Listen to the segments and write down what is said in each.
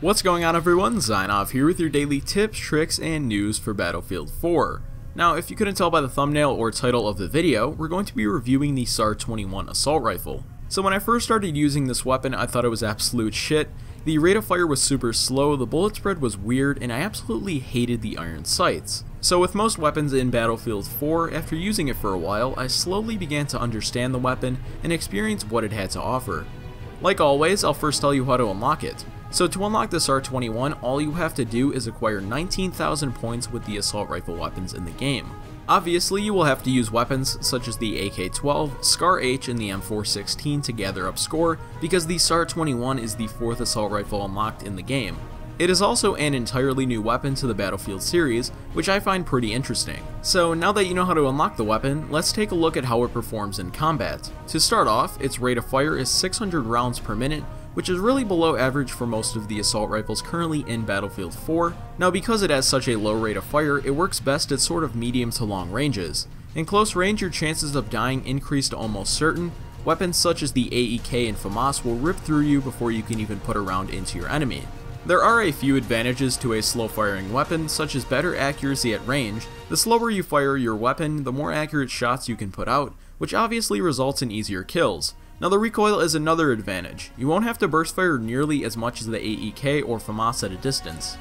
What's going on, everyone? Zynov here with your daily tips, tricks, and news for Battlefield 4. Now, if you couldn't tell by the thumbnail or title of the video, we're going to be reviewing the SAR-21 Assault Rifle. So when I first started using this weapon, I thought it was absolute shit. The rate of fire was super slow, the bullet spread was weird, and I absolutely hated the iron sights. So with most weapons in Battlefield 4, after using it for a while, I slowly began to understand the weapon and experience what it had to offer. Like always, I'll first tell you how to unlock it. So to unlock the SAR-21, all you have to do is acquire 19,000 points with the assault rifle weapons in the game. Obviously, you will have to use weapons such as the AK-12, SCAR-H, and the M416 to gather up score, because the SAR-21 is the 4th assault rifle unlocked in the game. It is also an entirely new weapon to the Battlefield series, which I find pretty interesting. So now that you know how to unlock the weapon, let's take a look at how it performs in combat. To start off, its rate of fire is 600 rounds per minute, which is really below average for most of the assault rifles currently in Battlefield 4. Now, because it has such a low rate of fire, it works best at sort of medium to long ranges. In close range, your chances of dying increase to almost certain. Weapons such as the AEK and FAMAS will rip through you before you can even put a round into your enemy. There are a few advantages to a slow firing weapon, such as better accuracy at range. The slower you fire your weapon, the more accurate shots you can put out, which obviously results in easier kills. Now, the recoil is another advantage. You won't have to burst fire nearly as much as the AEK or FAMAS at a distance.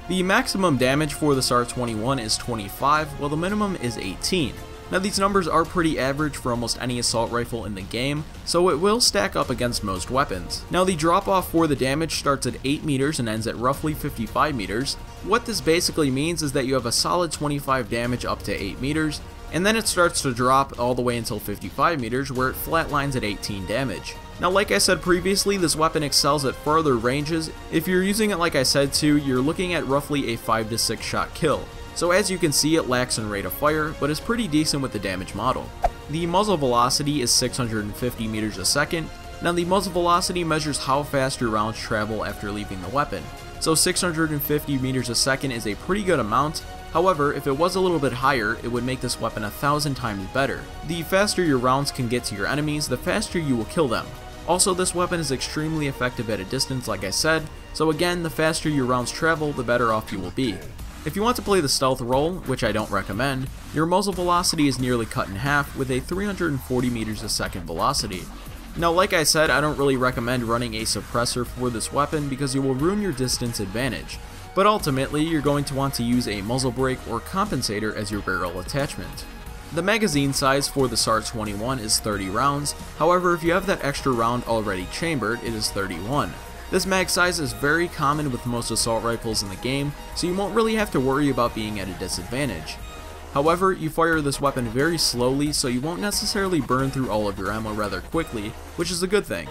The maximum damage for the SAR-21 is 25, while the minimum is 18. Now, these numbers are pretty average for almost any assault rifle in the game, so it will stack up against most weapons. Now, the drop off for the damage starts at 8 meters and ends at roughly 55 meters. What this basically means is that you have a solid 25 damage up to 8 meters, and then it starts to drop all the way until 55 meters, where it flatlines at 18 damage. Now, like I said previously, this weapon excels at farther ranges. If you're using it like I said to, you're looking at roughly a 5 to 6 shot kill. So as you can see, it lacks in rate of fire, but is pretty decent with the damage model. The muzzle velocity is 650 meters a second. Now, the muzzle velocity measures how fast your rounds travel after leaving the weapon. So 650 meters a second is a pretty good amount. However, if it was a little bit higher, it would make this weapon 1,000 times better. The faster your rounds can get to your enemies, the faster you will kill them. Also, this weapon is extremely effective at a distance, like I said, so again, the faster your rounds travel, the better off you will be. If you want to play the stealth role, which I don't recommend, your muzzle velocity is nearly cut in half with a 340 meters a second velocity. Now, like I said, I don't really recommend running a suppressor for this weapon because you will ruin your distance advantage. But ultimately, you're going to want to use a muzzle brake or compensator as your barrel attachment. The magazine size for the SAR-21 is 30 rounds, however, if you have that extra round already chambered, it is 31. This mag size is very common with most assault rifles in the game, so you won't really have to worry about being at a disadvantage. However, you fire this weapon very slowly, so you won't necessarily burn through all of your ammo rather quickly, which is a good thing.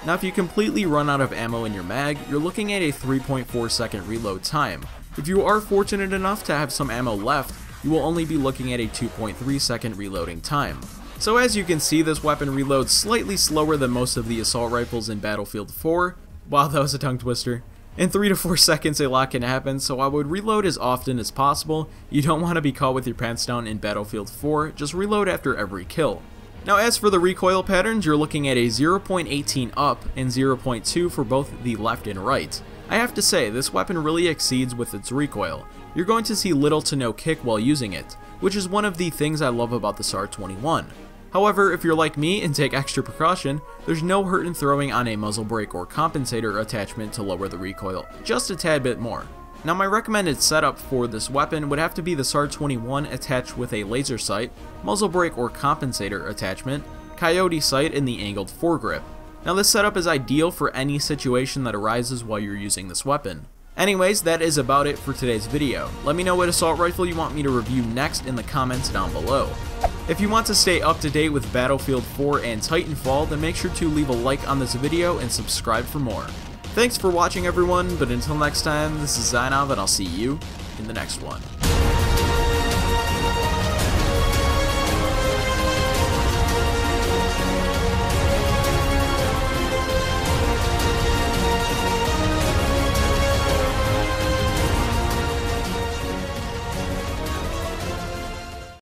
Now, if you completely run out of ammo in your mag, you're looking at a 3.4 second reload time. If you are fortunate enough to have some ammo left, you will only be looking at a 2.3 second reloading time. So as you can see, this weapon reloads slightly slower than most of the assault rifles in Battlefield 4. Wow, that was a tongue twister. In 3 to 4 seconds, a lot can happen, so I would reload as often as possible. You don't want to be caught with your pants down in Battlefield 4, just reload after every kill. Now, as for the recoil patterns, you're looking at a 0.18 up and 0.2 for both the left and right. I have to say, this weapon really exceeds with its recoil. You're going to see little to no kick while using it, which is one of the things I love about the SAR-21. However, if you're like me and take extra precaution, there's no hurt in throwing on a muzzle brake or compensator attachment to lower the recoil just a tad bit more. Now, my recommended setup for this weapon would have to be the SAR-21 attached with a laser sight, muzzle brake or compensator attachment, coyote sight, and the angled foregrip. Now, this setup is ideal for any situation that arises while you're using this weapon. Anyways, that is about it for today's video. Let me know what assault rifle you want me to review next in the comments down below. If you want to stay up to date with Battlefield 4 and Titanfall, then make sure to leave a like on this video and subscribe for more. Thanks for watching, everyone, but until next time, this is Zynov, and I'll see you in the next one.